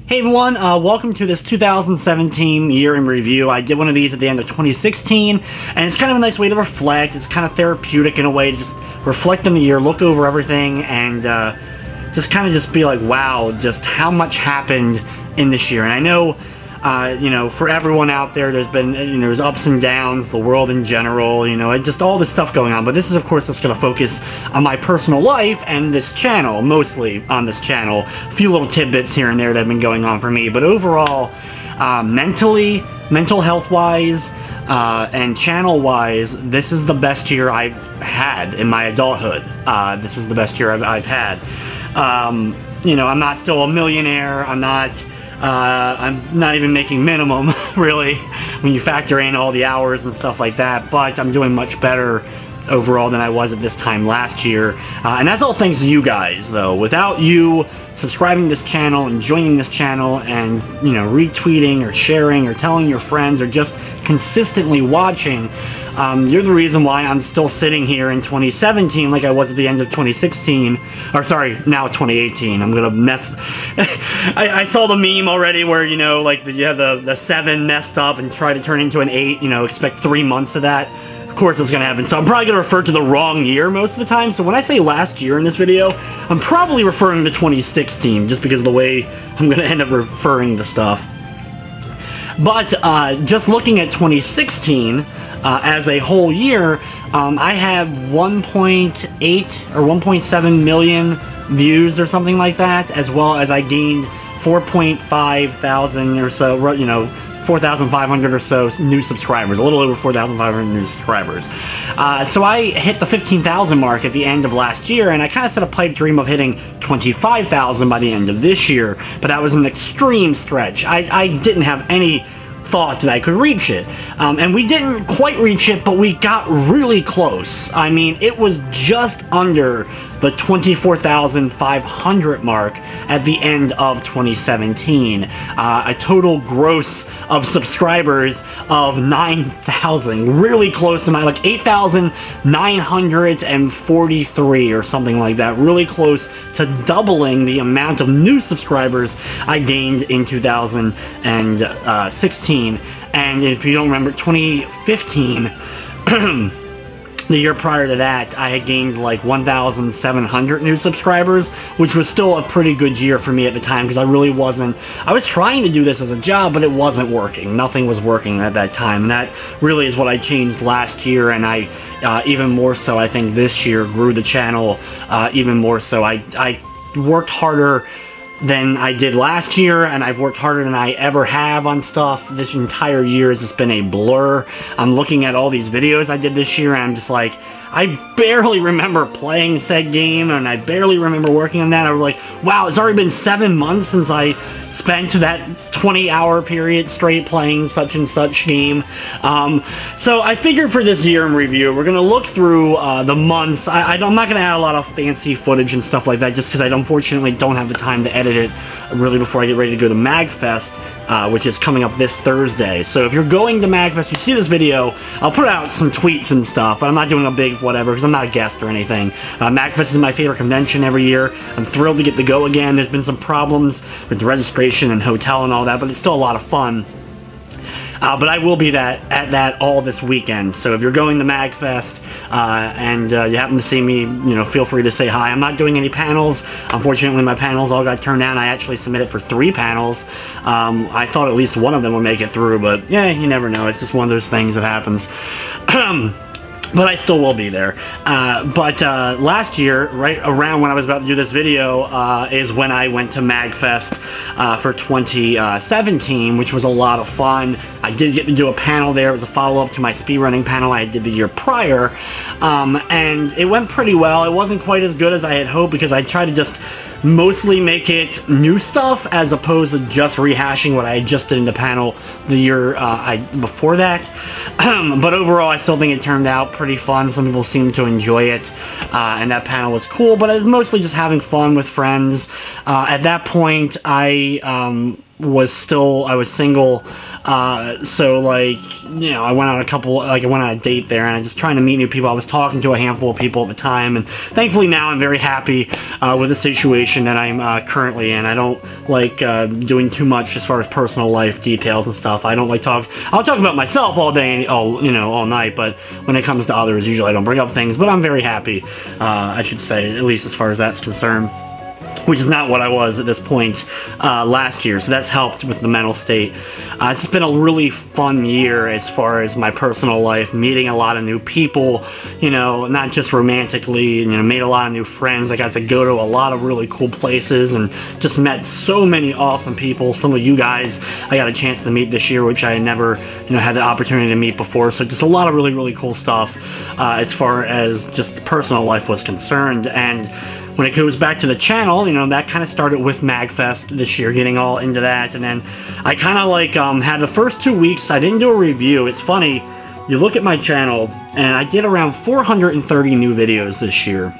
Hey everyone, welcome to this 2017 year in review. I did one of these at the end of 2016, and it's kind of a nice way to reflect. It's kind of therapeutic in a way to just reflect on the year, look over everything, and just kind of just be like, wow, just how much happened in this year. And I know, you know, for everyone out there, there's been, there's ups and downs, the world in general, just all this stuff going on. But this is, of course, just going to focus on my personal life and this channel, mostly on this channel. A few little tidbits here and there that have been going on for me. But overall, mentally, mental health-wise, and channel-wise, this is the best year I've had in my adulthood. This was the best year I've had. I'm not still a millionaire. I'm not even making minimum, really, when you factor in all the hours and stuff like that, but I'm doing much better overall than I was at this time last year. And that's all thanks to you guys, though. Without you subscribing to this channel and joining this channel and, retweeting or sharing or telling your friends or just consistently watching, you're the reason why I'm still sitting here in 2017 like I was at the end of 2016, or sorry, now 2018. I'm gonna mess. I saw the meme already where, like you have the 7 messed up and try to turn into an 8, expect 3 months of that. Of course it's gonna happen. So I'm probably gonna refer to the wrong year most of the time. So when I say last year in this video, I'm probably referring to 2016 just because of the way I'm gonna end up referring to stuff. But just looking at 2016 as a whole year, I have 1.8 or 1.7 million views or something like that, as well as I gained 4.5 thousand or so, 4,500 or so new subscribers, a little over 4,500 new subscribers. So I hit the 15,000 mark at the end of last year, and I kind of set a pipe dream of hitting 25,000 by the end of this year, but that was an extreme stretch. I didn't have any thought that I could reach it. And we didn't quite reach it, but we got really close. I mean, it was just under the 24,500 mark at the end of 2017. A total gross of subscribers of 9,000. Really close to my, like 8,943 or something like that. Really close to doubling the amount of new subscribers I gained in 2016. And if you don't remember, 2015, the year prior to that, I had gained like 1,700 new subscribers, which was still a pretty good year for me at the time, because I really wasn't, I was trying to do this as a job, but it wasn't working. Nothing was working at that time, and that really is what I changed last year, and I, even more so, I think this year, grew the channel even more so. I worked harder than I did last year, and I've worked harder than I ever have on stuff. This entire year has just been a blur. I'm looking at all these videos I did this year, and I'm just like, I barely remember playing said game, and I barely remember working on that. I was like, wow, it's already been 7 months since I spent that 20-hour period straight playing such and such game. So I figured for this year in review, we're going to look through the months. I'm not going to add a lot of fancy footage and stuff like that, just because I unfortunately don't have the time to edit it really before I get ready to go to MagFest, which is coming up this Thursday. So if you're going to MagFest, you see this video, I'll put out some tweets and stuff, but I'm not doing a big whatever, because I'm not a guest or anything. MagFest is my favorite convention every year. I'm thrilled to get to go again. There's been some problems with the registration and hotel and all that, but it's still a lot of fun. But I will be at that all this weekend. So if you're going to MagFest and you happen to see me, feel free to say hi. I'm not doing any panels. Unfortunately, my panels all got turned down. I actually submitted for 3 panels. I thought at least one of them would make it through, but yeah, you never know. It's just one of those things that happens. But I still will be there. But last year, right around when I was about to do this video, is when I went to MagFest for 2017, which was a lot of fun. I did get to do a panel there. It was a follow-up to my speedrunning panel I did the year prior. And it went pretty well. It wasn't quite as good as I had hoped, because I tried to just mostly make it new stuff as opposed to just rehashing what I just did in the panel the year before that. But overall, I still think it turned out pretty fun. Some people seem to enjoy it, and that panel was cool, but I was mostly just having fun with friends. At that point, I was single, so like, you know, I went on a date there, and I was just trying to meet new people. I was talking to a handful of people at the time, and thankfully now I'm very happy with the situation that I'm currently in. I don't like doing too much as far as personal life details and stuff. I don't like I'll talk about myself all day, all night, but when it comes to others, usually I don't bring up things. But I'm very happy, I should say, at least as far as that's concerned, which is not what I was at this point last year, so that's helped with the mental state. It's been a really fun year as far as my personal life, meeting a lot of new people, you know, not just romantically, you know, made a lot of new friends. I got to go to a lot of really cool places and just met so many awesome people. Some of you guys I got a chance to meet this year, which I never, you know, had the opportunity to meet before, so just a lot of really, really cool stuff as far as just personal life was concerned. And when it goes back to the channel, you know, that kind of started with MagFest this year, getting all into that, and then I kind of like had the first 2 weeks, I didn't do a review. It's funny, you look at my channel, and I did around 430 new videos this year.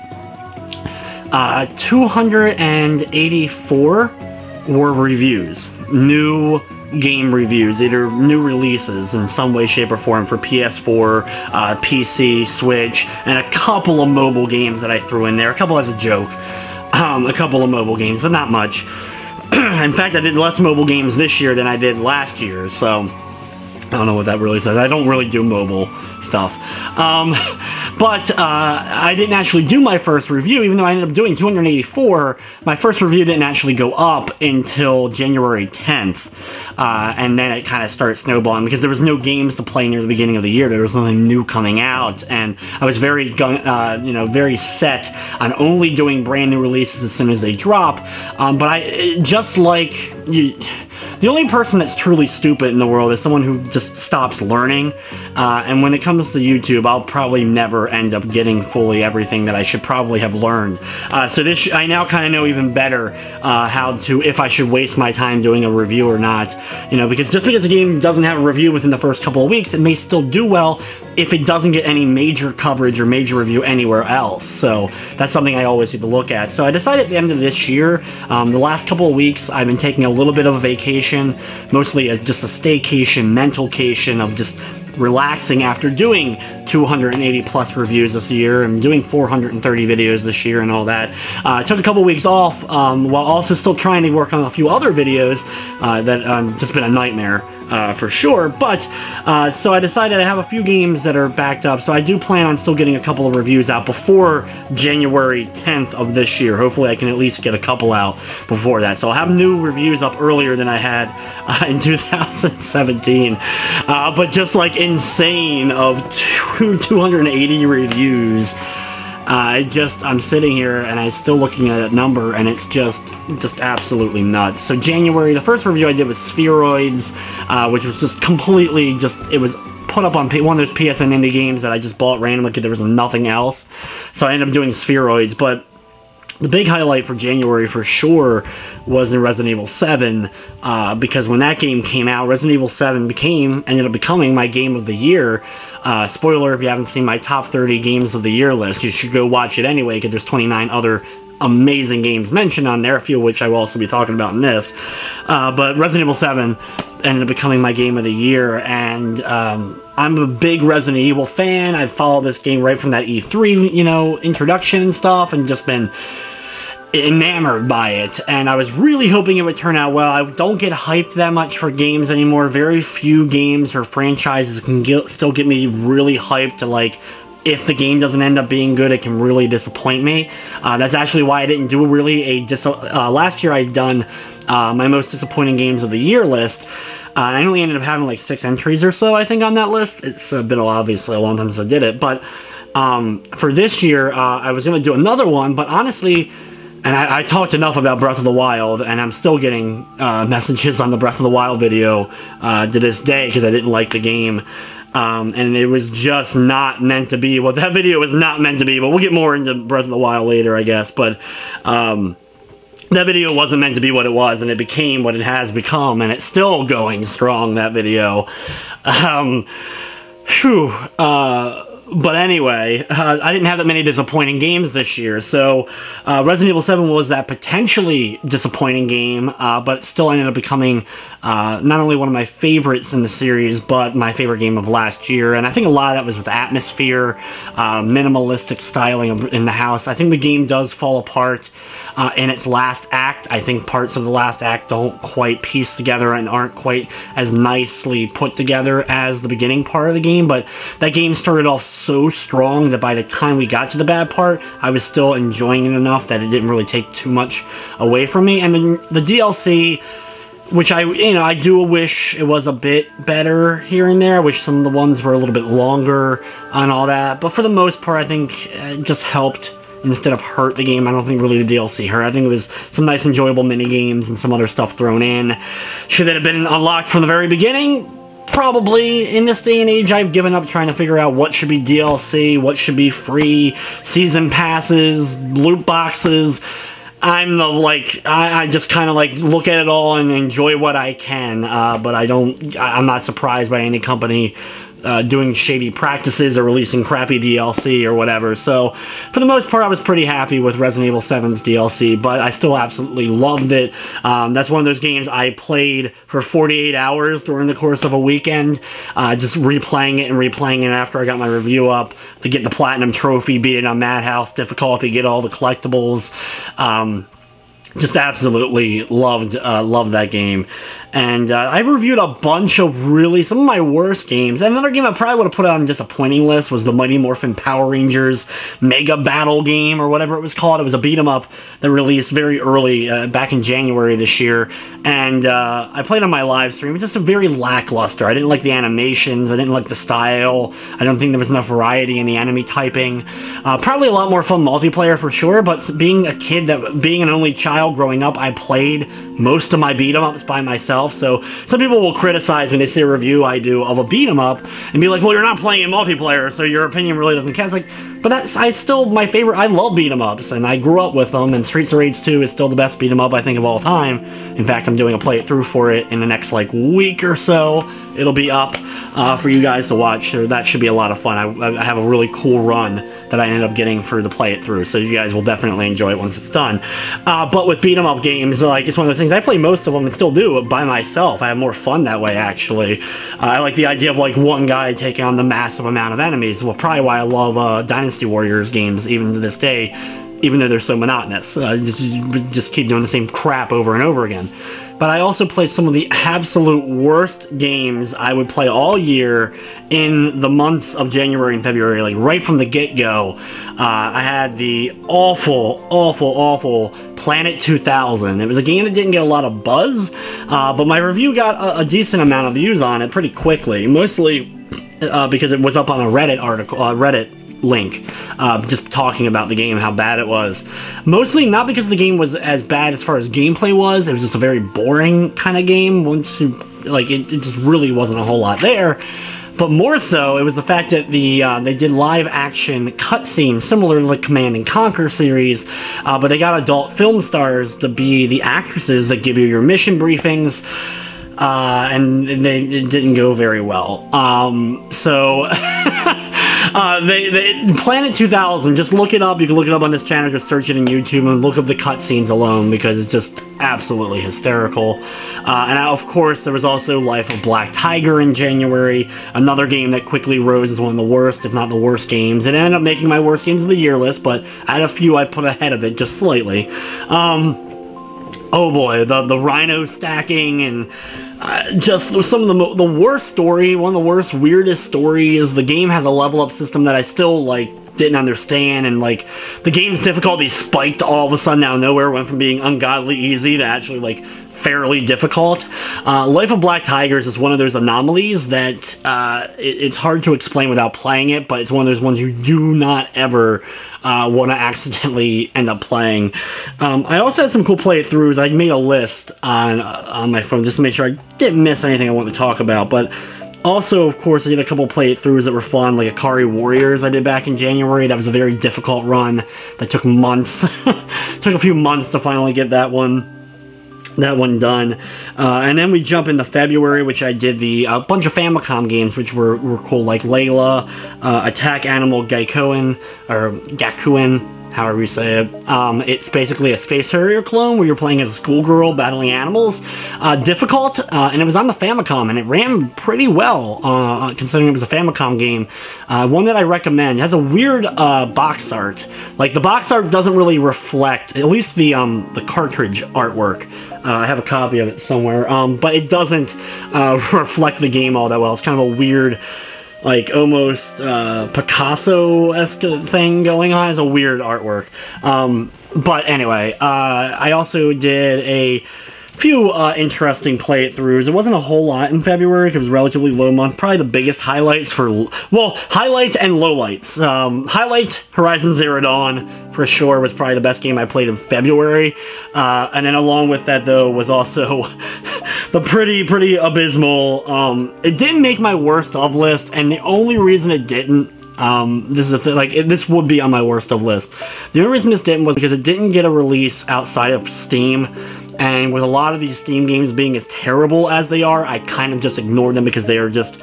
284 were reviews, new game reviews, either new releases in some way, shape, or form for PS4, PC, Switch, and a couple of mobile games that I threw in there. A couple as a joke. A couple of mobile games, but not much. In fact, I did less mobile games this year than I did last year, so I don't know what that really says. I don't really do mobile stuff. But I didn't actually do my first review, even though I ended up doing 284. My first review didn't actually go up until January 10th. And then it kind of started snowballing because there was no games to play near the beginning of the year. There was nothing new coming out, and I was very, very set on only doing brand new releases as soon as they drop. But the only person that's truly stupid in the world is someone who just stops learning. And when it comes to YouTube, I'll probably never end up getting fully everything that I should probably have learned. So I now kind of know even better if I should waste my time doing a review or not. You know, because just because a game doesn't have a review within the first couple of weeks, it may still do well if it doesn't get any major coverage or major review anywhere else. So that's something I always need to look at. So I decided at the end of this year, the last couple of weeks, I've been taking a little bit of a vacation, mostly just a staycation, mentalcation of just relaxing after doing 280 plus reviews this year and doing 430 videos this year and all that. I took a couple weeks off while also still trying to work on a few other videos that just been a nightmare. For sure, but so I decided I have a few games that are backed up, so I do plan on still getting a couple of reviews out before January 10th of this year. Hopefully I can at least get a couple out before that, so I'll have new reviews up earlier than I had in 2017, but just like insane of 280 reviews. I'm sitting here and I'm still looking at that number, and it's just absolutely nuts. So January, the first review I did was Spheroids, which was just completely it was put up on one of those PSN indie games that I just bought randomly because there was nothing else. So I ended up doing Spheroids, but the big highlight for January for sure was in Resident Evil 7, because when that game came out, Resident Evil 7 ended up becoming my game of the year. Spoiler, if you haven't seen my top 30 games of the year list, you should go watch it anyway, because there's 29 other amazing games mentioned on there, a few of which I will also be talking about in this. But Resident Evil 7 ended up becoming my game of the year, and I'm a big Resident Evil fan. I've followed this game right from that E3, you know, introduction and stuff, and just been enamored by it, and I was really hoping it would turn out well. I don't get hyped that much for games anymore. Very few games or franchises can still get me really hyped to, like, if the game doesn't end up being good, it can really disappoint me. That's actually why I didn't do last year I'd done my most disappointing games of the year list. I only ended up having like 6 entries or so, I think, on that list. It's been obviously a long time since I did it, but for this year, I was going to do another one, but honestly, and I talked enough about Breath of the Wild, and I'm still getting messages on the Breath of the Wild video to this day because I didn't like the game. And it was just not meant to be what that video was not meant to be, but we'll get more into Breath of the Wild later, I guess. But that video wasn't meant to be what it was, and it became what it has become, and it's still going strong, that video. But anyway, I didn't have that many disappointing games this year, so Resident Evil 7 was that potentially disappointing game, but it still ended up becoming not only one of my favorites in the series, but my favorite game of last year. And I think a lot of that was with atmosphere, minimalistic styling in the house. I think the game does fall apart in its last act. I think parts of the last act don't quite piece together and aren't quite as nicely put together as the beginning part of the game, but that game started off so strong that by the time we got to the bad part, I was still enjoying it enough that it didn't really take too much away from me. And then the DLC, which I do wish it was a bit better here and there. I wish some of the ones were a little bit longer and all that, but for the most part, I think it just helped instead of hurt the game. I don't think really the DLC hurt. I think it was some nice enjoyable mini games and some other stuff thrown in. Should it have been unlocked from the very beginning? Probably. In this day and age, I've given up trying to figure out what should be DLC, what should be free, season passes, loot boxes. I just kind of like look at it all and enjoy what I can, but I'm not surprised by any company doing shady practices or releasing crappy DLC or whatever. So for the most part, I was pretty happy with Resident Evil 7's DLC, but I still absolutely loved it. That's one of those games I played for 48 hours during the course of a weekend, just replaying it after I got my review up to get the Platinum Trophy, beat it on Madhouse difficulty, get all the collectibles. Just absolutely loved that game. And I've reviewed a bunch of some of my worst games. And another game I probably would have put on a disappointing list was the Mighty Morphin Power Rangers Mega Battle game, or whatever it was called. It was a beat-em-up that released very early, back in January this year. And I played on my live stream. It was just a very lackluster. I didn't like the animations. I didn't like the style. I don't think there was enough variety in the enemy typing. Probably a lot more fun multiplayer for sure, but being an only child growing up, I played most of my beat-em-ups by myself. So some people will criticize when they see a review I do of a beat-em-up and be like, well, you're not playing in multiplayer, so your opinion really doesn't count. It's like, but it's still my favorite. I love beat-em-ups, and I grew up with them, and Streets of Rage 2 is still the best beat-em-up, I think, of all time. In fact, I'm doing a play-it-through for it in the next, week or so. It'll be up for you guys to watch. So that should be a lot of fun. I have a really cool run that I ended up getting for the play-it-through, so you guys will definitely enjoy it once it's done. But with beat-em-up games, it's one of those things. I play most of them and still do by myself. I have more fun that way, actually. I like the idea of, one guy taking on the massive amount of enemies. Well, probably why I love Dynasty Warriors games, even to this day, even though they're so monotonous. Just keep doing the same crap over and over again. But I also played some of the absolute worst games I would play all year in the months of January and February, right from the get-go. I had the awful, awful, awful Planet 2000. It was a game that didn't get a lot of buzz, but my review got a decent amount of views on it pretty quickly, mostly because it was up on a Reddit article, Reddit link, just talking about the game, how bad it was. Mostly not because the game was as bad as far as gameplay was. It was just a very boring kind of game. Once you, it just really wasn't a whole lot there. But more so, it was the fact that they did live-action cutscenes, similar to the Command & Conquer series, but they got adult film stars to be the actresses that give you your mission briefings, and it didn't go very well. Planet 2000, just look it up. You can look it up on this channel, just search it in YouTube and look up the cutscenes alone, because it's just absolutely hysterical. And of course, there was also Life of Black Tiger in January, another game that quickly rose as one of the worst, if not the worst games. It ended up making my worst games of the year list, but I had a few I put ahead of it just slightly. Oh boy, the rhino stacking and just some of the worst story, one of the worst, weirdest stories. The game has a level up system that I still, didn't understand, and, the game's difficulty spiked all of a sudden out of nowhere, went from being ungodly easy to actually, fairly difficult. Life of Black Tigers is one of those anomalies that it's hard to explain without playing it, but it's one of those ones you do not ever want to accidentally end up playing. I also had some cool playthroughs. I made a list on my phone just to make sure I didn't miss anything I wanted to talk about, but also, of course, I did a couple playthroughs that were fun, like Akari Warriors I did back in January. That was a very difficult run that took months. Took a few months to finally get that one. that one done. And then we jump into February, which I did a bunch of Famicom games, which were cool, like Layla, Attack Animal Gaikuin, or Gakuin, however you say it. It's basically a Space Harrier clone where you're playing as a schoolgirl battling animals. Difficult, and it was on the Famicom, and it ran pretty well, considering it was a Famicom game. One that I recommend. It has a weird box art. Like, the box art doesn't really reflect, at least the cartridge artwork. I have a copy of it somewhere, but it doesn't reflect the game all that well. It's kind of a weird, like, almost Picasso-esque thing going on. It's a weird artwork. But anyway, I also did a few interesting playthroughs. It wasn't a whole lot in February, because it was a relatively low month. Probably the biggest highlights highlights and lowlights. Highlight, Horizon Zero Dawn, for sure, was probably the best game I played in February. And then along with that, though, was also the pretty abysmal. It didn't make my worst of list, and the only reason it didn't, this is a thing, like, this would be on my worst of list. The only reason this didn't was because it didn't get a release outside of Steam. And with a lot of these Steam games being as terrible as they are, I kind of just ignored them because they are just,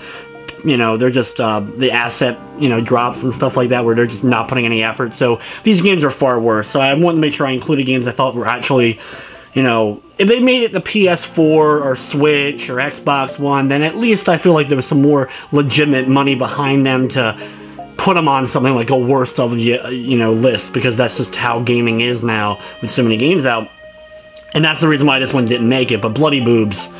you know, they're just the asset, you know, drops and stuff like that, where they're just not putting any effort. So these games are far worse. So I wanted to make sure I included games I thought were actually, you know, if they made it the PS4 or Switch or Xbox One, then at least I feel like there was some more legitimate money behind them to put them on something like a worst of the, you know, list, because that's just how gaming is now with so many games out. And that's the reason why this one didn't make it. But Bloody Boobs.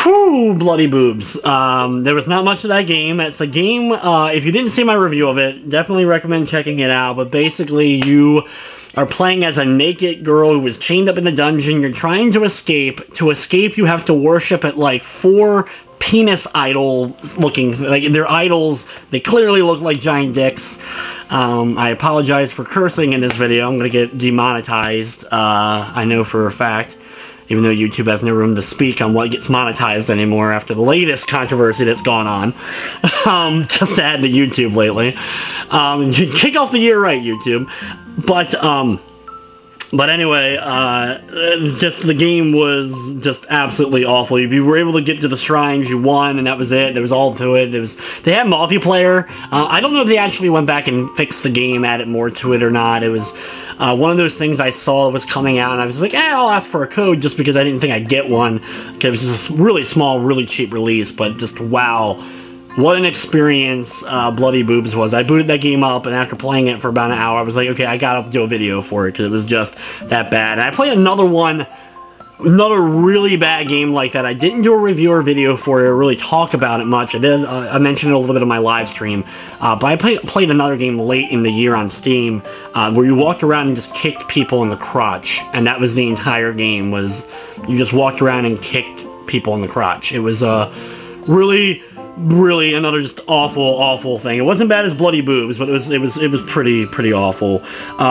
Whew, Bloody Boobs. There was not much of that game. It's a game, if you didn't see my review of it, definitely recommend checking it out. But basically, you are playing as a naked girl who was chained up in the dungeon. You're trying to escape. To escape, you have to worship at like 4 penis idol looking, like, they're idols. They clearly look like giant dicks. I apologize for cursing in this video. I'm gonna get demonetized, I know for a fact, even though YouTube has no room to speak on what gets monetized anymore after the latest controversy that's gone on. Just to add to YouTube lately. Kick off the year right, YouTube. But anyway, just the game was just absolutely awful. If you were able to get to the shrines, you won, and that was it. There was all to it. They had multiplayer. I don't know if they actually went back and fixed the game, added more to it or not. It was one of those things I saw was coming out, and I was like, I'll ask for a code, just because I didn't think I'd get one, because it was just a really small, really cheap release. But just, wow. What an experience Bloody Boobs was. I booted that game up, and after playing it for about an hour, I was like, okay, I gotta do a video for it, because it was just that bad. And I played another really bad game like that. I didn't do a review or video for it, or really talk about it much. I mentioned it a little bit in my live stream. But I played another game late in the year on Steam, where you walked around and just kicked people in the crotch. And that was the entire game, was you just walked around and kicked people in the crotch. It was really another just awful thing. It wasn't bad as Bloody Boobs, but it was pretty awful.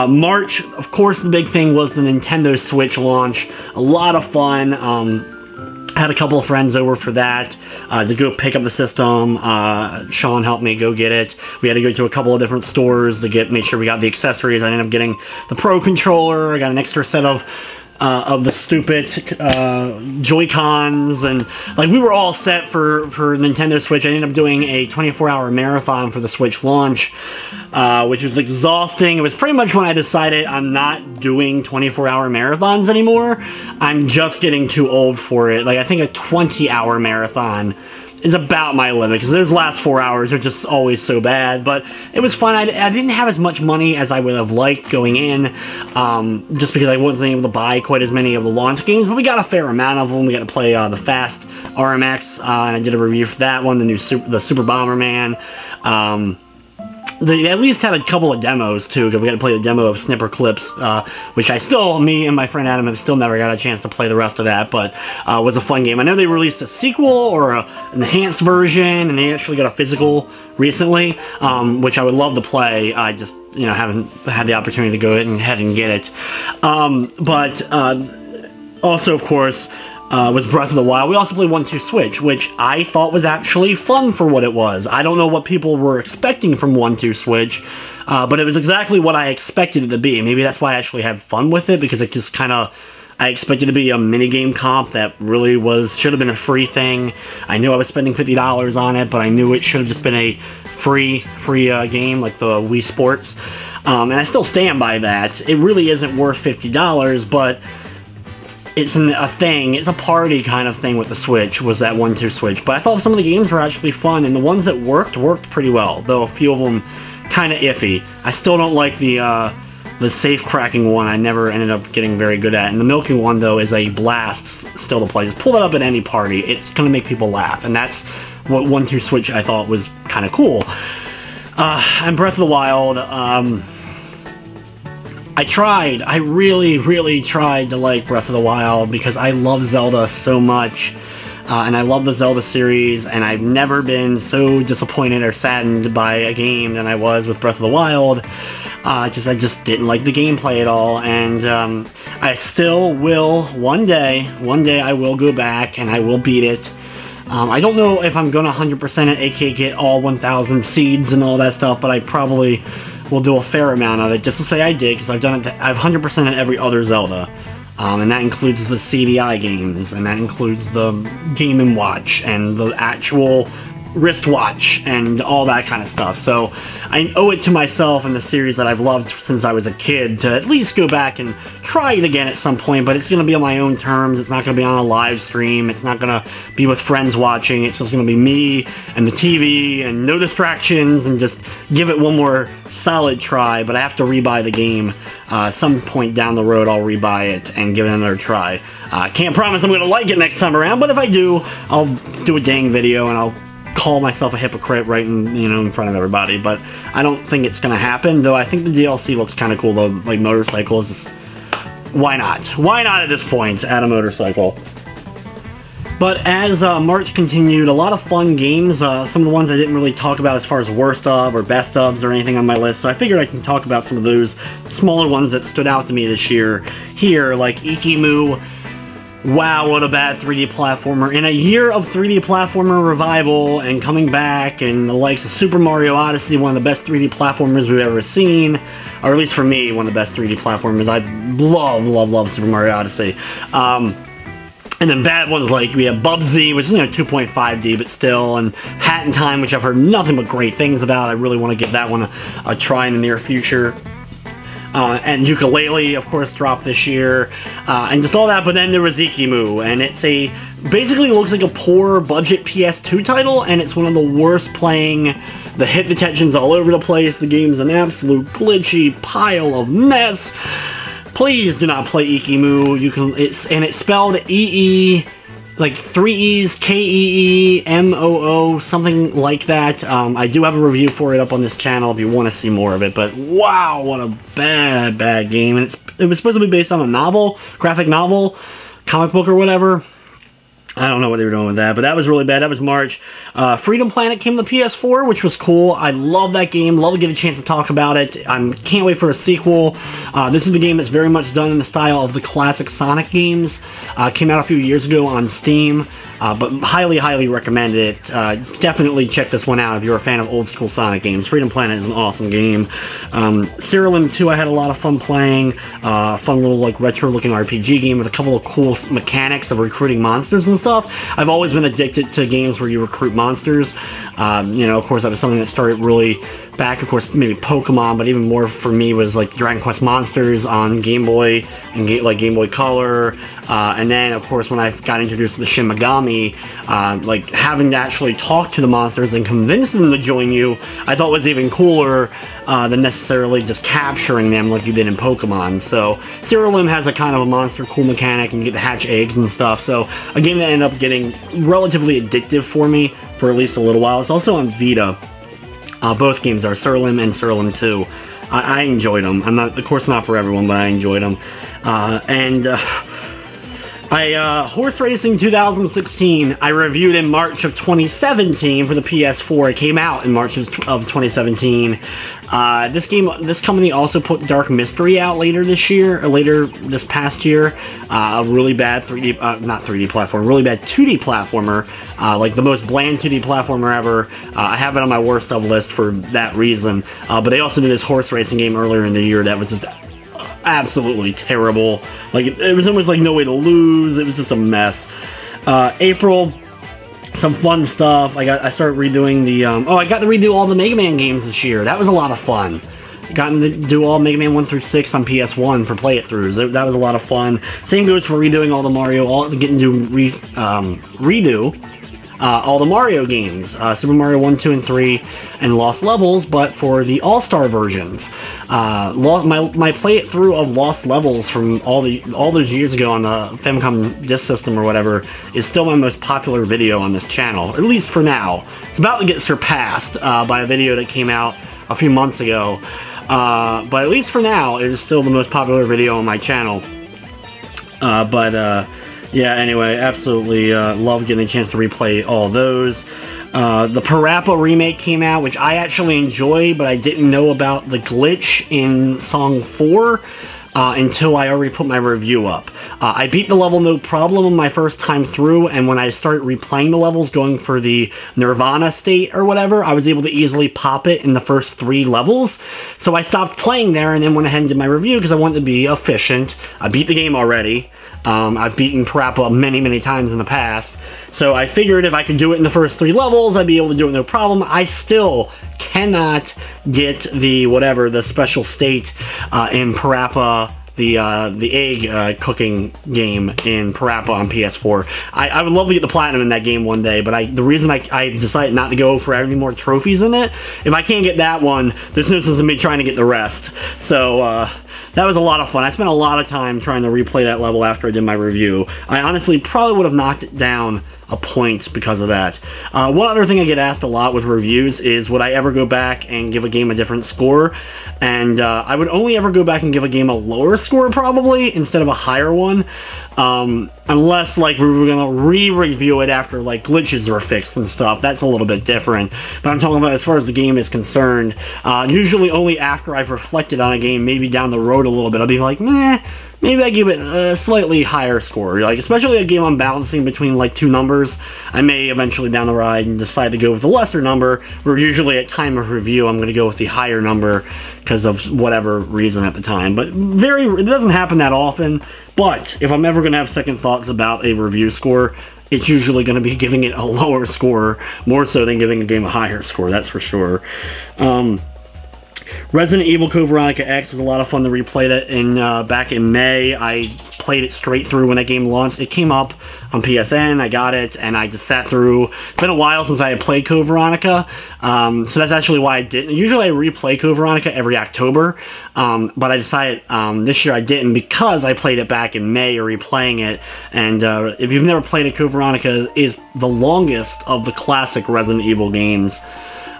March, of course, the big thing was the Nintendo Switch launch. A lot of fun. Had a couple of friends over for that to go pick up the system. Sean helped me go get it. We had to go to a couple of different stores to make sure we got the accessories. I ended up getting the Pro controller. I got an extra set of the stupid Joy-Cons, and like, we were all set for Nintendo Switch. I ended up doing a 24-hour marathon for the Switch launch, which was exhausting. It was pretty much when I decided I'm not doing 24-hour marathons anymore. I'm just getting too old for it. Like, I think a 20-hour marathon is about my limit, because those last 4 hours are just always so bad. But it was fun. I didn't have as much money as I would have liked going in, just because I wasn't able to buy quite as many of the launch games, but we got a fair amount of them. We got to play the Fast RMX, and I did a review for that one, the Super Bomberman. They at least had a couple of demos, too, because we got to play the demo of Snipper Clips, which me and my friend Adam have still never got a chance to play the rest of that, but was a fun game. I know they released a sequel, or an enhanced version, and they actually got a physical recently, which I would love to play. I just, haven't had the opportunity to go ahead and get it. Also, of course, was Breath of the Wild. We also played 1-2 Switch, which I thought was actually fun for what it was. I don't know what people were expecting from 1-2 Switch, but it was exactly what I expected it to be. Maybe that's why I actually had fun with it, because it just kind of, I expected it to be a minigame comp that really should have been a free thing. I knew I was spending $50 on it, but I knew it should have just been a free game like the Wii Sports. And I still stand by that. It really isn't worth $50, but it's a thing. It's a party kind of thing with the Switch, was that 1-2 Switch. But I thought some of the games were actually fun, and the ones that worked pretty well, though a few of them kind of iffy. I still don't like the safe cracking one. I never ended up getting very good at. And the milking one, though, is a blast still to play. Just pull that up at any party. It's going to make people laugh, and that's what 1-2 Switch I thought was kind of cool. And Breath of the Wild, I really tried to like Breath of the Wild because I love Zelda so much, and I love the Zelda series, and I've never been so disappointed or saddened by a game than I was with Breath of the Wild. I just didn't like the gameplay at all, and I still will one day I will go back and I will beat it. I don't know if I'm gonna 100% it, aka get all 1,000 seeds and all that stuff, but I probably will do a fair amount of it, just to say I did, because I've done it. I've 100% in every other Zelda, and that includes the CDI games, and that includes the Game & Watch, and the actual wristwatch, and all that kind of stuff. So I owe it to myself and the series that I've loved since I was a kid to at least go back and try it again at some point, but it's going to be on my own terms. It's not going to be on a live stream. It's not going to be with friends watching. It's just going to be me and the TV and no distractions, and just give it one more solid try. But I have to rebuy the game. Some point down the road I'll rebuy it and give it another try. I can't promise I'm going to like it next time around, but if I do, I'll do a dang video and I'll call myself a hypocrite right in front of everybody. But I don't think it's gonna happen, though. I think the DLC looks kind of cool though. Like motorcycles, just, why not at this point add a motorcycle? But as March continued, a lot of fun games, some of the ones I didn't really talk about as far as worst of or best ofs or anything on my list, so I figured I can talk about some of those smaller ones that stood out to me this year here, like Ikimu. Wow, what a bad 3D platformer. In a year of 3D platformer revival and coming back, and the likes of Super Mario Odyssey, one of the best 3D platformers we've ever seen, or at least for me, one of the best 3D platformers. I love Super Mario Odyssey. And then bad ones like we have Bubsy, which is 2.5D, but still, and Hat in Time, which I've heard nothing but great things about. I really want to give that one a try in the near future. And Ukulele, of course, dropped this year, and just all that. But then there was Ikimu, and basically looks like a poor budget PS2 title, and it's one of the worst playing. The hit detention's all over the place. The game's an absolute glitchy pile of mess. Please do not play Ikimu. It's spelled EE. Like 3 E's, K-E-E-M-O-O, something like that. I do have a review for it up on this channel if you want to see more of it, but wow, what a bad game. And it was supposed to be based on a novel, graphic novel, comic book or whatever. I don't know what they were doing with that, but that was really bad. That was March. Freedom Planet came to the PS4, which was cool. I love that game. Love to get a chance to talk about it. I can't wait for a sequel. This is the game that's very much done in the style of the classic Sonic games. Came out a few years ago on Steam, but highly recommend it. Definitely check this one out if you're a fan of old school Sonic games. Freedom Planet is an awesome game. Serialim 2 I had a lot of fun playing. Fun little like retro looking RPG game with a couple of cool mechanics of recruiting monsters and stuff. I've always been addicted to games where you recruit monsters. Of course, that was something that started really back, of course, maybe Pokemon, but even more for me was like Dragon Quest Monsters on Game Boy and Game Boy Color. And then, of course, when I got introduced to the Shin Megami, like having to actually talk to the monsters and convince them to join you, I thought was even cooler than necessarily just capturing them like you did in Pokemon. So Serialim has a kind of a monster cool mechanic, and you get to hatch eggs and stuff. So a game that ended up getting relatively addictive for me for at least a little while. It's also on Vita. Both games are Serialim and Serialim 2. I enjoyed them. Of course, not for everyone, but I enjoyed them. Horse Racing 2016, I reviewed in March of 2017 for the PS4. It came out in March of 2017. This company also put Dark Mystery out later this past year. A really bad 3D, not 3D platform, really bad 2D platformer, like the most bland 2D platformer ever. I have it on my worst of list for that reason. But they also did this horse racing game earlier in the year that was just absolutely terrible. Like, it was almost like no way to lose. It was just a mess. April, some fun stuff. I started redoing the, I got to redo all the Mega Man games this year. That was a lot of fun. Gotten to do all Mega Man 1 through 6 on PS1 for play-it-throughs. That was a lot of fun. Same goes for redoing all the Mario, getting to redo all the Mario games, Super Mario 1, 2, and 3, and Lost Levels, but for the All-Star versions. My play-it-through of Lost Levels from all those years ago on the Famicom Disk System or whatever is still my most popular video on this channel, at least for now. It's about to get surpassed by a video that came out a few months ago. But at least for now, it is still the most popular video on my channel. Yeah, anyway, absolutely love getting a chance to replay all those. The Parappa remake came out, which I actually enjoyed, but I didn't know about the glitch in Song 4 until I already put my review up. I beat the level no problem on my first time through, and when I started replaying the levels, going for the Nirvana state or whatever, I was able to easily pop it in the first 3 levels. So I stopped playing there and then went ahead and did my review because I wanted to be efficient. I beat the game already. I've beaten Parappa many times in the past, so I figured if I could do it in the first 3 levels, I'd be able to do it no problem. I still cannot get the special state in Parappa, the egg cooking game in Parappa on PS4. I would love to get the platinum in that game one day, but the reason I decided not to go for any more trophies in it, if I can't get that one, there's no sense in me trying to get the rest. So, that was a lot of fun. I spent a lot of time trying to replay that level after I did my review. I honestly probably would have knocked it down a point because of that. One other thing I get asked a lot with reviews is, would I ever go back and give a game a different score? And I would only ever go back and give a game a lower score, probably, instead of a higher one. Unless, like, we were going to re-review it after, like, glitches were fixed and stuff. That's a little bit different. But I'm talking about as far as the game is concerned, usually only after I've reflected on a game, maybe down the road a little bit, I'll be like, meh, maybe I give it a slightly higher score. Like, especially a game I'm balancing between, like, 2 numbers, I may eventually down the ride and decide to go with the lesser number, where usually at time of review I'm going to go with the higher number because of whatever reason at the time. But it doesn't happen that often, but if I'm ever going to have second thoughts about a review score, it's usually going to be giving it a lower score, more so than giving a game a higher score, that's for sure. Resident Evil Code Veronica X was a lot of fun to replay that back in May. I played it straight through when that game launched. It came up on PSN, I got it, and I just sat through. It's been a while since I had played Code Veronica, so that's actually why I didn't. Usually I replay Code Veronica every October, but I decided this year I didn't because I played it back in May, replaying it, and if you've never played it, Code Veronica is the longest of the classic Resident Evil games.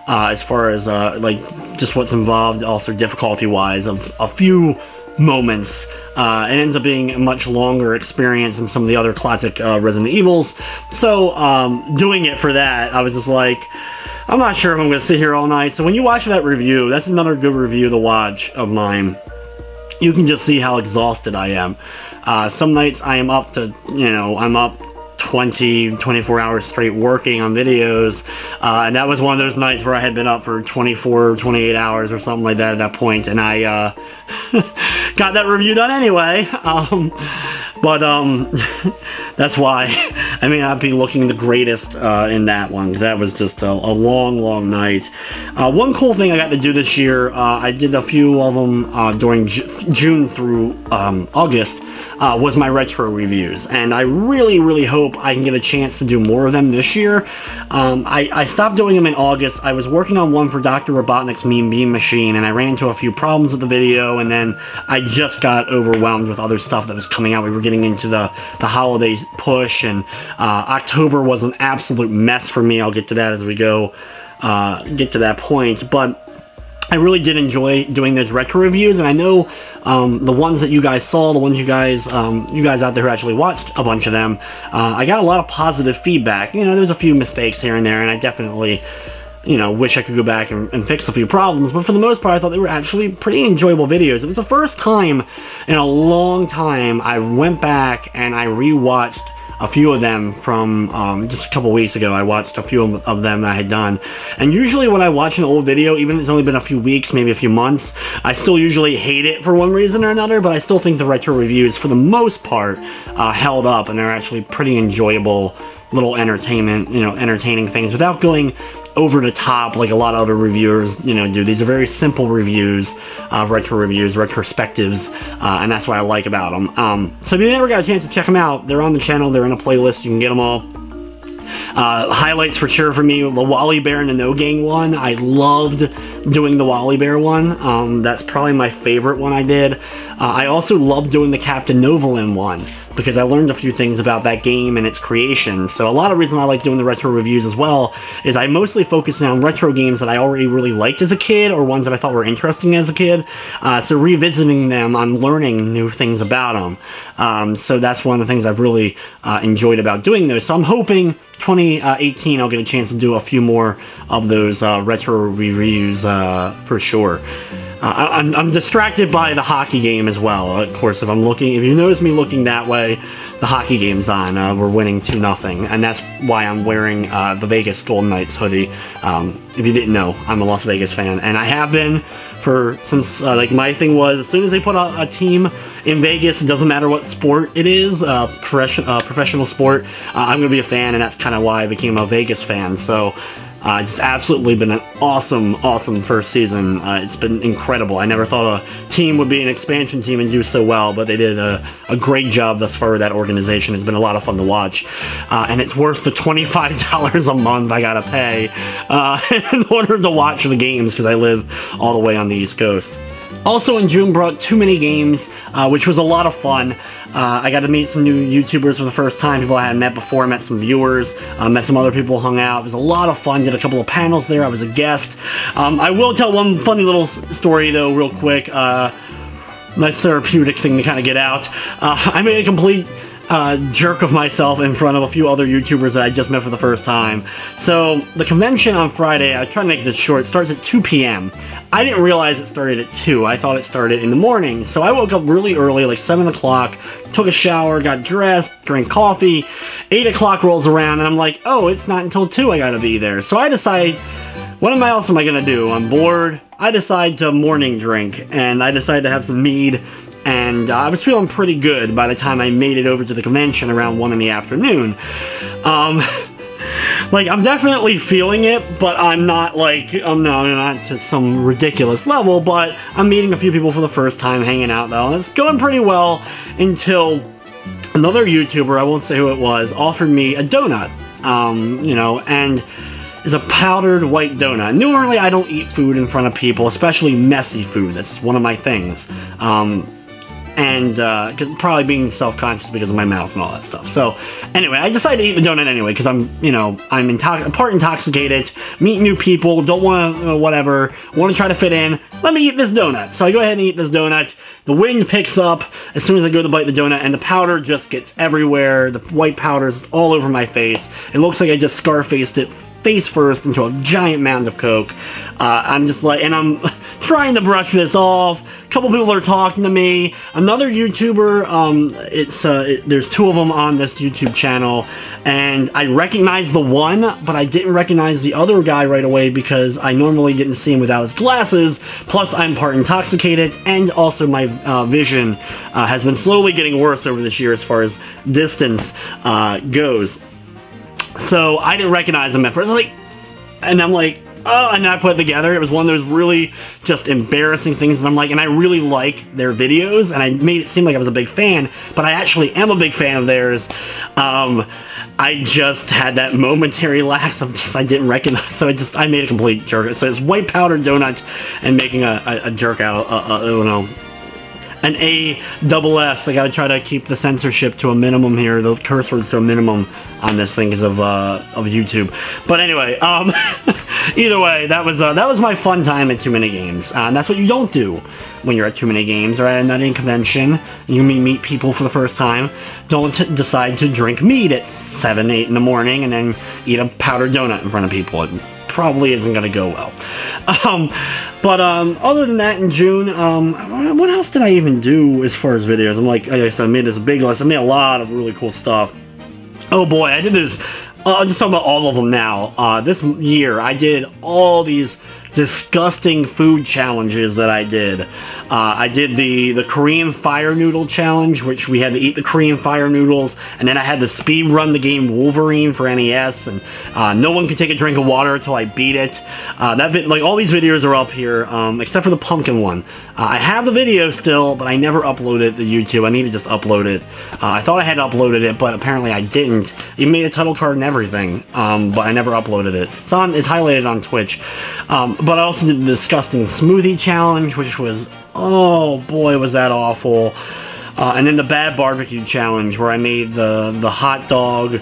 As far as like just what's involved, also difficulty-wise, of a few moments. It ends up being a much longer experience than some of the other classic Resident Evils. So doing it for that, I was just like, I'm not sure if I'm going to sit here all night. So when you watch that review, that's another good review to watch of mine. You can just see how exhausted I am. Some nights I am up to, I'm up 24 hours straight working on videos, and that was one of those nights where I had been up for 28 hours or something like that at that point, and I got that review done anyway. That's why I may not be looking the greatest in that one. That was just a long night. One cool thing I got to do this year, I did a few of them during June through August, was my retro reviews, and I really hope I can get a chance to do more of them this year. I stopped doing them in August. I was working on one for Dr. Robotnik's Mean Bean Machine, and I ran into a few problems with the video, and then I just got overwhelmed with other stuff that was coming out. We were getting into the holidays push, and October was an absolute mess for me. I'll get to that as we go, get to that point, but I really did enjoy doing those retro reviews, and I know the ones that you guys saw, the ones you guys out there who actually watched a bunch of them, I got a lot of positive feedback. There's a few mistakes here and there, and I definitely, wish I could go back and fix a few problems, but for the most part, I thought they were actually pretty enjoyable videos. It was the first time in a long time I went back and I rewatched a few of them from just a couple weeks ago. I watched a few of them I had done. And usually when I watch an old video, even if it's only been a few weeks, maybe a few months, I still usually hate it for one reason or another, but I still think the retro reviews, for the most part, held up, and they're actually pretty enjoyable little entertaining things without going over the top like a lot of other reviewers, do. These are very simple reviews, retro reviews, retrospectives, and that's what I like about them. So if you never got a chance to check them out, they're on the channel, they're in a playlist, you can get them all. Highlights for sure for me, the Wally Bear and the No Gang one. I loved doing the Wally Bear one. That's probably my favorite one I did. I also loved doing the Captain Novolin one, because I learned a few things about that game and its creation. So a lot of reason I like doing the retro reviews as well is I mostly focus on retro games that I already really liked as a kid, or ones that I thought were interesting as a kid. So revisiting them, I'm learning new things about them. So that's one of the things I've really enjoyed about doing those. So I'm hoping 2018 I'll get a chance to do a few more of those retro reviews for sure. I'm distracted by the hockey game as well. Of course, if you notice me looking that way, the hockey game's on. We're winning 2-0, and that's why I'm wearing the Vegas Golden Knights hoodie. If you didn't know, I'm a Las Vegas fan, and I have been since my thing was, as soon as they put a team in Vegas, it doesn't matter what sport it is, professional sport, I'm gonna be a fan, and that's kind of why I became a Vegas fan. So it's absolutely been an awesome first season. It's been incredible. I never thought a team would be an expansion team and do so well, but they did a great job thus far with that organization. It's been a lot of fun to watch. And it's worth the $25 a month I gotta pay in order to watch the games, because I live all the way on the East Coast. Also in June brought Too Many Games, which was a lot of fun. I got to meet some new YouTubers for the first time, people I hadn't met before. I met some viewers, met some other people, hung out. It was a lot of fun, did a couple of panels there, I was a guest. I will tell one funny little story though, real quick. Nice therapeutic thing to kind of get out. I made a complete jerk of myself in front of a few other YouTubers that I just met for the first time. So the convention on Friday, I try to make this short, starts at 2 p.m. I didn't realize it started at 2. I thought it started in the morning. So I woke up really early, like 7 o'clock, took a shower, got dressed, drank coffee. 8 o'clock rolls around and I'm like, oh, it's not until 2 I gotta be there. So I decide, what else am I gonna do? I'm bored. I decide to morning drink, and I decided to have some mead. And I was feeling pretty good by the time I made it over to the convention around 1 in the afternoon. I'm definitely feeling it, but I'm not not to some ridiculous level, but I'm meeting a few people for the first time, hanging out though, and it's going pretty well until another YouTuber, I won't say who it was, offered me a donut, and it's a powdered white donut. Normally I don't eat food in front of people, especially messy food. That's one of my things. Probably being self-conscious because of my mouth and all that stuff. So anyway, I decided to eat the donut anyway because I'm part intoxicated, meet new people, don't want to, whatever, want to try to fit in. Let me eat this donut. So I go ahead and eat this donut. The wind picks up as soon as I go to bite the donut, and the powder just gets everywhere. The white powder's all over my face. It looks like I just Scarfaced it face first into a giant mound of Coke. I'm just like, and I'm trying to brush this off. A couple people are talking to me. Another YouTuber, there's 2 of them on this YouTube channel, and I recognized the one, but I didn't recognize the other guy right away because I normally didn't see him without his glasses. Plus, I'm part intoxicated, and also my vision has been slowly getting worse over this year as far as distance goes. So I didn't recognize him at first. I'm like, oh, and I put it together. It was one of those really just embarrassing things, and I'm like, and I really like their videos, and I made it seem like I was a big fan, but I actually am a big fan of theirs. I just had that momentary lapse of I didn't recognize, so I made a complete jerk. So it's white powdered donut and making a jerk out, an A-double-S. I gotta try to keep the censorship to a minimum here, the curse words to a minimum on this thing because of YouTube. But anyway, either way, that was my fun time at Too Many Games. And that's what you don't do when you're at Too Many Games or at a convention. You meet people for the first time. Don't decide to drink mead at 7, 8 in the morning and then eat a powdered donut in front of people. It probably isn't gonna go well. Other than that, in June, what else did I even do as far as videos? Like I said, I made this big list. I made a lot of really cool stuff. Oh boy, I did this. I'll just talk about all of them now. This year, I did all these disgusting food challenges that I did. I did the Korean fire noodle challenge, which we had to eat the Korean fire noodles, and then I had to speed run the game Wolverine for NES, and no one could take a drink of water until I beat it. Like all these videos are up here, except for the pumpkin one. I have the video still, but I never uploaded it to YouTube. I need to just upload it. I thought I had uploaded it, but apparently I didn't. Even made a title card and everything, but I never uploaded it. It's highlighted on Twitch. But I also did the disgusting smoothie challenge, which was, oh boy, was that awful. And then the bad barbecue challenge, where I made the hot dog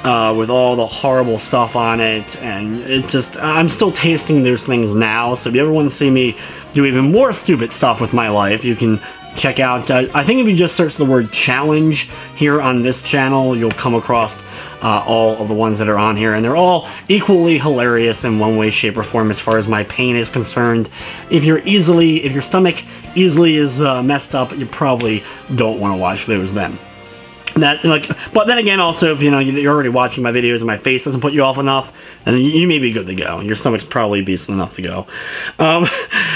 with all the horrible stuff on it, and it just, I'm still tasting those things now, so if you ever want to see me do even more stupid stuff with my life, you can check out, I think if you just search the word challenge here on this channel, you'll come across all of the ones that are on here, and they're all equally hilarious in one way, shape, or form as far as my pain is concerned. If your stomach easily is messed up, you probably don't want to watch those then. But then again, also, if you're already watching my videos and my face doesn't put you off enough, then you may be good to go. Your stomach's probably decent enough to go.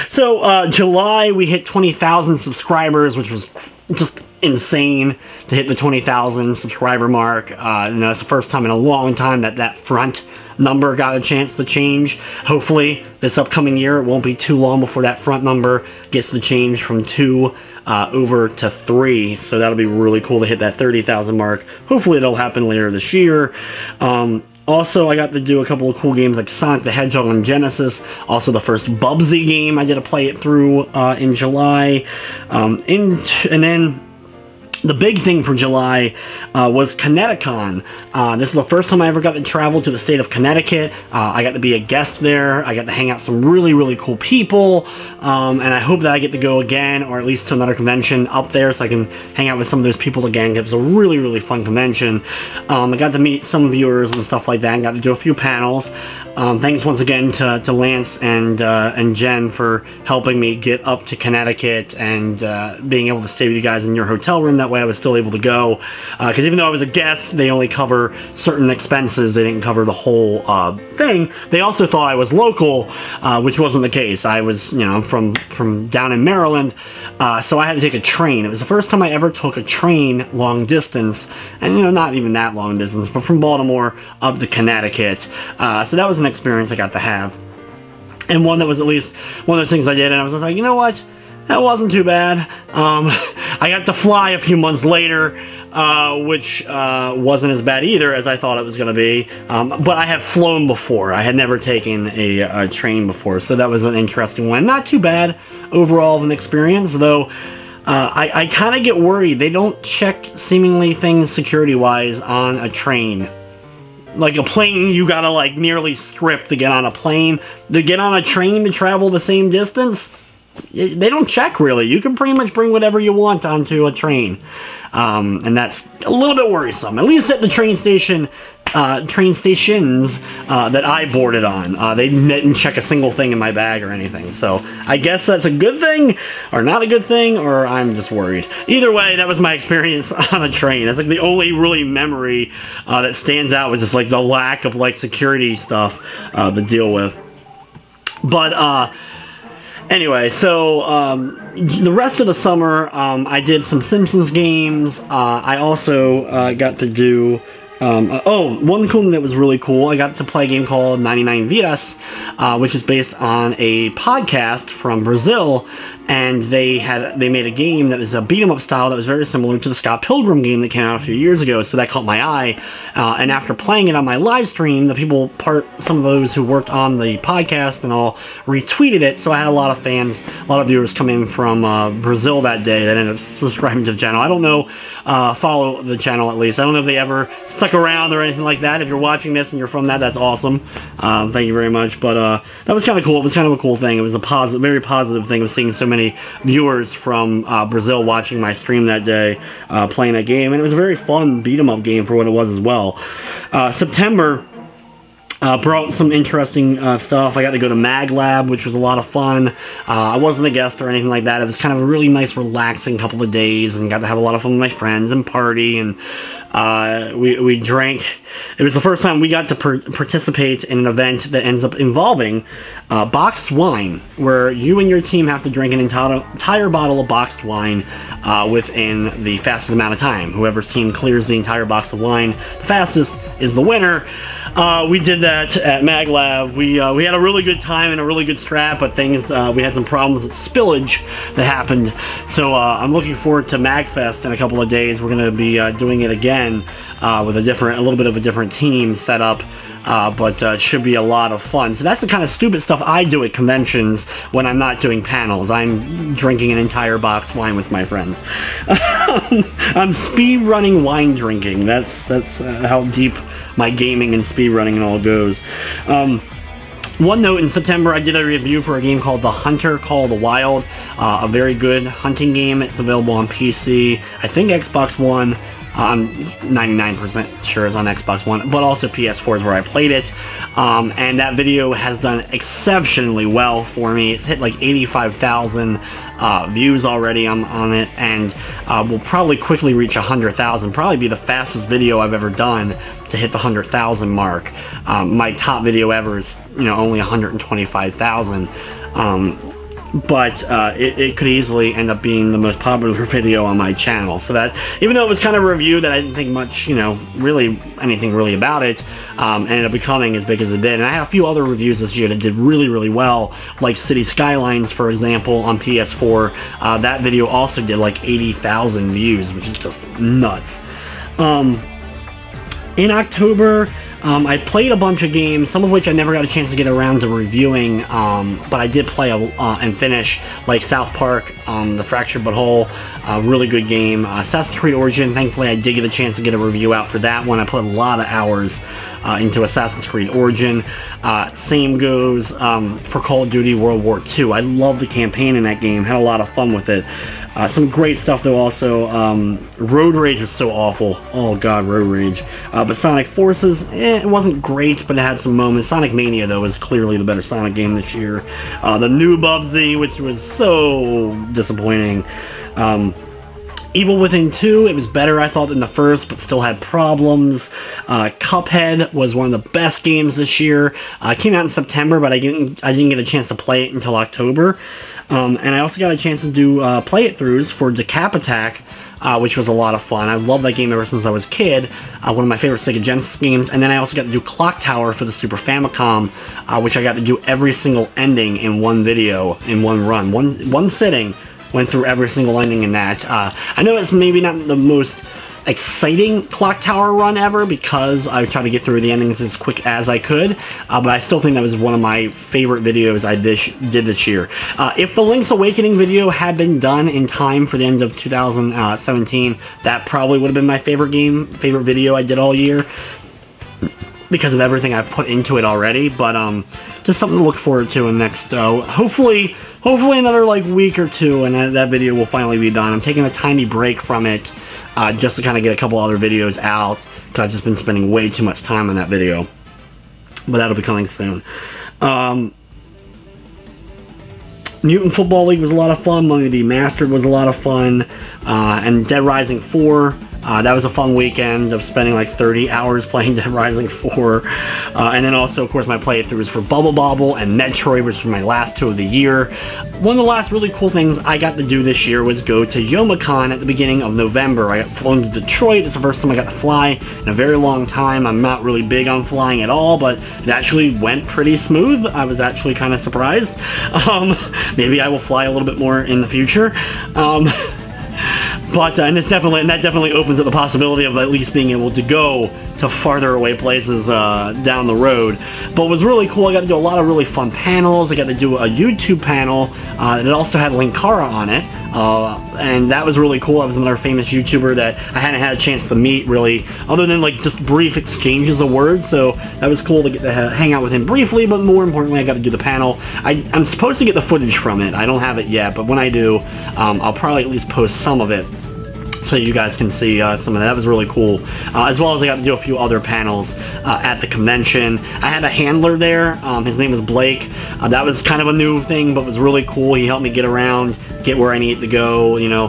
So July, we hit 20,000 subscribers, which was just insane to hit the 20,000 subscriber mark. That's the first time in a long time that front number got a chance to change. Hopefully, this upcoming year, it won't be too long before that front number gets the change from 2 over to 3. So that'll be really cool to hit that 30,000 mark. Hopefully, it'll happen later this year. Also, I got to do a couple of cool games like Sonic the Hedgehog on Genesis. Also, the first Bubsy game I did to play it through in July. And then the big thing for July was Connecticut. This is the first time I ever got to travel to the state of Connecticut. I got to be a guest there. I got to hang out with some really, really cool people. And I hope that I get to go again, or at least to another convention up there, so I can hang out with some of those people again. It was a really, really fun convention. I got to meet some viewers and stuff like that, and got to do a few panels. Thanks once again to Lance and Jen for helping me get up to Connecticut and being able to stay with you guys in your hotel room. That way I was still able to go, because even though I was a guest, they only cover certain expenses. They didn't cover the whole thing. They also thought I was local, which wasn't the case. I was, from down in Maryland, so I had to take a train. It was the first time I ever took a train long distance, and not even that long distance, but from Baltimore up to Connecticut. So that was an experience I got to have, and one that was at least one of the things I did, and I was just like, you know what? That wasn't too bad. I got to fly a few months later, which wasn't as bad either as I thought it was going to be. But I have flown before. I had never taken a train before, so that was an interesting one. Not too bad overall of an experience, though. I kind of get worried. They don't check seemingly things security-wise on a train. Like a plane, you gotta like nearly strip to get on a plane. To get on a train to travel the same distance, they don't check really. You can pretty much bring whatever you want onto a train, and that's a little bit worrisome. At least at the train stations that I boarded on, they didn't check a single thing in my bag or anything. So I guess that's a good thing, or not a good thing, or I'm just worried. Either way, that was my experience on a train. That's like the only really memory that stands out, was just like the lack of like security stuff to deal with. But anyway, so the rest of the summer, I did some Simpsons games. I also got to do one cool thing that was really cool, I got to play a game called 99 Vidas, which is based on a podcast from Brazil, and they made a game that was a beat-em-up style that was very similar to the Scott Pilgrim game that came out a few years ago, so that caught my eye. And after playing it on my live stream, some of those who worked on the podcast and all retweeted it, so I had a lot of fans, a lot of viewers come in from Brazil that day that ended up subscribing to the channel. I don't know, follow the channel at least. I don't know if they ever stuck around or anything like that. If you're watching this and you're from that, that's awesome. Thank you very much. But that was kind of cool. It was kind of a cool thing. It was a very positive thing of seeing so many viewers from Brazil watching my stream that day, playing that game. And it was a very fun beat-em-up game for what it was as well. September, Brought some interesting stuff. I got to go to Mag Lab, which was a lot of fun. I wasn't a guest or anything like that. It was kind of a really nice, relaxing couple of days, and got to have a lot of fun with my friends and party, and we drank. It was the first time we got to participate in an event that ends up involving boxed wine, where you and your team have to drink an entire bottle of boxed wine within the fastest amount of time. Whoever's team clears the entire box of wine the fastest is the winner. We did that at Mag Lab. We had a really good time and a really good strap, but we had some problems with spillage that happened. So I'm looking forward to MagFest in a couple of days. We're going to be doing it again with a little bit of a different team set up. But it should be a lot of fun. So that's the kind of stupid stuff I do at conventions when I'm not doing panels. I'm drinking an entire box wine with my friends. I'm speed running wine drinking. That's how deep my gaming and speed running and all goes. One note, in September I did a review for a game called The Hunter Call of the Wild, a very good hunting game. It's available on PC, I think Xbox One. I'm 99% sure it's on Xbox One, but also PS4 is where I played it. And that video has done exceptionally well for me. It's hit like 85,000 views already on it, and will probably quickly reach 100,000. Probably be the fastest video I've ever done to hit the 100,000 mark. My top video ever is, only 125,000. But it could easily end up being the most popular video on my channel. So that, even though it was kind of a review that I didn't think much, really anything really about it, ended up becoming as big as it did. And I had a few other reviews this year that did really, really well, like City Skylines, for example, on PS4. That video also did like 80,000 views, which is just nuts. In October, I played a bunch of games, some of which I never got a chance to get around to reviewing, but I did play and finish, like South Park, The Fractured But Whole, a really good game. Assassin's Creed Origin, thankfully I did get a chance to get a review out for that one. I put a lot of hours into Assassin's Creed Origin. Same goes for Call of Duty World War II. I love the campaign in that game, had a lot of fun with it. Some great stuff though also. Road Rage was so awful. Oh god, Road Rage. But Sonic Forces, it wasn't great, but it had some moments. Sonic Mania though was clearly the better Sonic game this year. The new Bubsy, which was so disappointing. Evil Within 2, it was better I thought than the first, but still had problems. Cuphead was one of the best games this year. It came out in September, but I didn't get a chance to play it until October. And I also got a chance to do play-it-throughs for Decap Attack, which was a lot of fun. I love that game ever since I was a kid. One of my favorite Sega Genesis games. And then I also got to do Clock Tower for the Super Famicom, which I got to do every single ending in one video, in one run. One sitting, went through every single ending in that. I know it's maybe not the most exciting Clock Tower run ever, because I tried to get through the endings as quick as I could, but I still think that was one of my favorite videos I did this year. If the Link's Awakening video had been done in time for the end of 2017, that probably would have been my favorite video I did all year, because of everything I've put into it already. But just something to look forward to in the next, hopefully another like week or two, and that video will finally be done. I'm taking a tiny break from it, just to kind of get a couple other videos out, because I've just been spending way too much time on that video. But that'll be coming soon. Mutant Football League was a lot of fun. Money to Be Mastered was a lot of fun. And Dead Rising 4, that was a fun weekend of spending like 30 hours playing Dead Rising 4. And then also, of course, my playthroughs for Bubble Bobble and Metroid, which were my last two of the year. One of the last really cool things I got to do this year was go to Youmacon at the beginning of November. I got flown to Detroit. It's the first time I got to fly in a very long time. I'm not really big on flying at all, but it actually went pretty smooth. I was actually kind of surprised. Maybe I will fly a little bit more in the future. But and that definitely opens up the possibility of at least being able to go to farther away places down the road. But it was really cool. I got to do a lot of really fun panels. I got to do a YouTube panel that also had Linkara on it, and that was really cool. I was another famous YouTuber that I hadn't had a chance to meet really, other than like just brief exchanges of words. So that was cool to get to hang out with him briefly. But more importantly, I got to do the panel. I'm supposed to get the footage from it. I don't have it yet, but when I do, I'll probably at least post some of it so you guys can see some of that. That was really cool. As well as I got to do a few other panels at the convention. I had a handler there. His name was Blake. That was kind of a new thing, but was really cool. He helped me get around, get where I need to go, you know.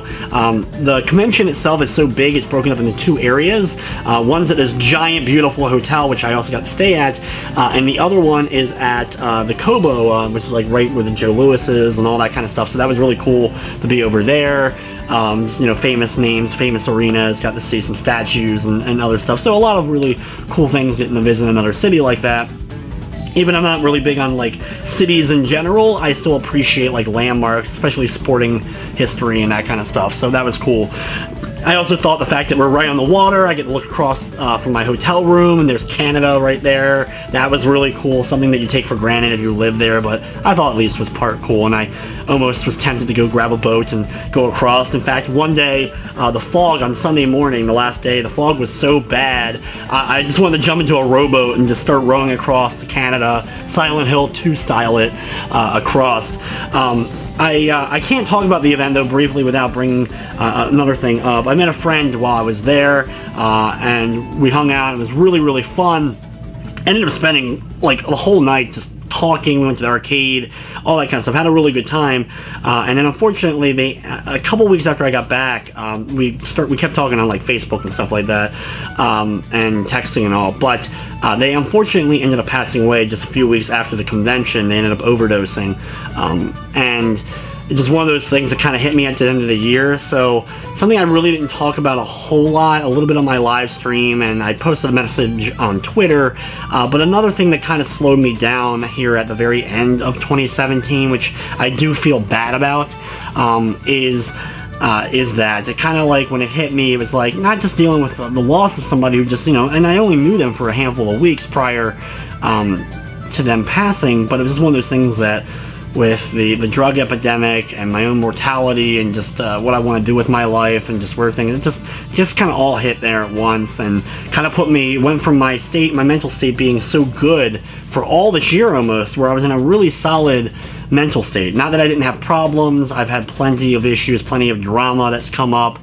The convention itself is so big, it's broken up into 2 areas. One's at this giant, beautiful hotel, which I also got to stay at, and the other one is at the Kobo, which is like right where the Joe Louis is and all that kind of stuff. So that was really cool to be over there. Just, you know, famous names, famous arenas, got to see some statues and other stuff. So a lot of really cool things getting to visit another city like that. Even I'm not really big on like cities in general, I still appreciate like landmarks, especially sporting history and that kind of stuff. So that was cool. I also thought the fact that we're right on the water, I get to look across from my hotel room and there's Canada right there. That was really cool, something that you take for granted if you live there, but I thought at least was part cool, and I almost was tempted to go grab a boat and go across. In fact, one day, the fog on Sunday morning, the last day, the fog was so bad, I just wanted to jump into a rowboat and just start rowing across to Canada, Silent Hill 2 style it, across. I can't talk about the event though briefly without bringing another thing up. I met a friend while I was there, and we hung out. It was really, really fun. Ended up spending like the whole night just talking. We went to the arcade, all that kind of stuff. Had a really good time. And then unfortunately, a couple weeks after I got back, we kept talking on like Facebook and stuff like that, and texting and all. But they unfortunately ended up passing away just a few weeks after the convention. They ended up overdosing, and it's just one of those things that kind of hit me at the end of the year. So something I really didn't talk about a whole lot, a little bit on my live stream, and I posted a message on Twitter. But another thing that kind of slowed me down here at the very end of 2017, which I do feel bad about, is that it kind of like when it hit me, it was like not just dealing with the loss of somebody who just, you know, and I only knew them for a handful of weeks prior to them passing, but it was just one of those things that with the drug epidemic and my own mortality and just what I want to do with my life and just where things, it just kind of all hit there at once, and kind of went from my mental state being so good for all this year almost, where I was in a really solid mental state. Not that I didn't have problems, I've had plenty of issues, plenty of drama that's come up.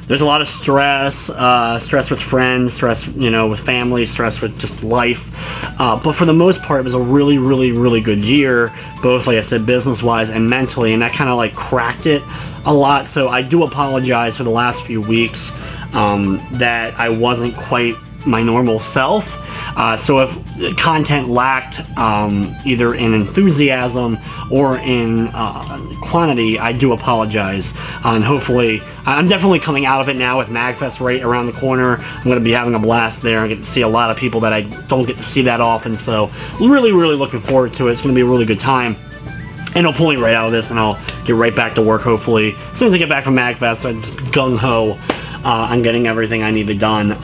There's a lot of stress, stress with friends, stress, you know, with family, stress with just life. But for the most part, it was a really, really, really good year, both, like I said, business-wise and mentally, and that kind of like cracked it a lot. So I do apologize for the last few weeks that I wasn't quite my normal self. So if content lacked either in enthusiasm or in quantity, I do apologize. And hopefully, I'm definitely coming out of it now with MagFest right around the corner. I'm going to be having a blast there. I get to see a lot of people that I don't get to see that often. So really, really looking forward to it. It's going to be a really good time. And I'll pull me right out of this, and I'll get right back to work, hopefully. As soon as I get back from MagFest, I'm just gung-ho on getting everything I needed done.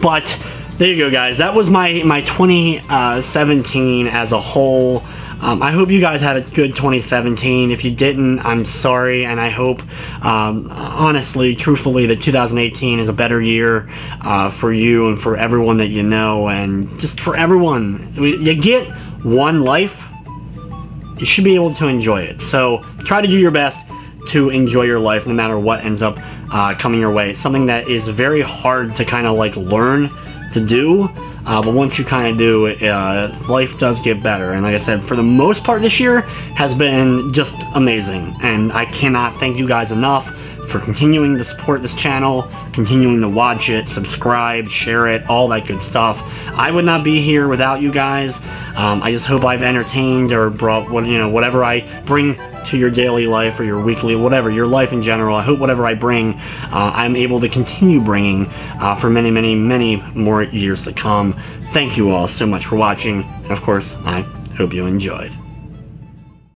But there you go, guys. That was my 2017 as a whole. I hope you guys had a good 2017. If you didn't, I'm sorry, and I hope, honestly, truthfully, that 2018 is a better year for you and for everyone that you know, and just for everyone. You get one life, you should be able to enjoy it. So try to do your best to enjoy your life no matter what ends up coming your way. It's something that is very hard to kind of like learn to do, but once you kind of do it, life does get better. And like I said, for the most part this year has been just amazing, and I cannot thank you guys enough for continuing to support this channel, continuing to watch it, subscribe, share it, all that good stuff. I would not be here without you guys. I just hope I've entertained or brought whatever I bring to your daily life or your weekly, whatever, your life in general. I hope whatever I bring, I'm able to continue bringing for many, many, many more years to come. Thank you all so much for watching, and of course, I hope you enjoyed.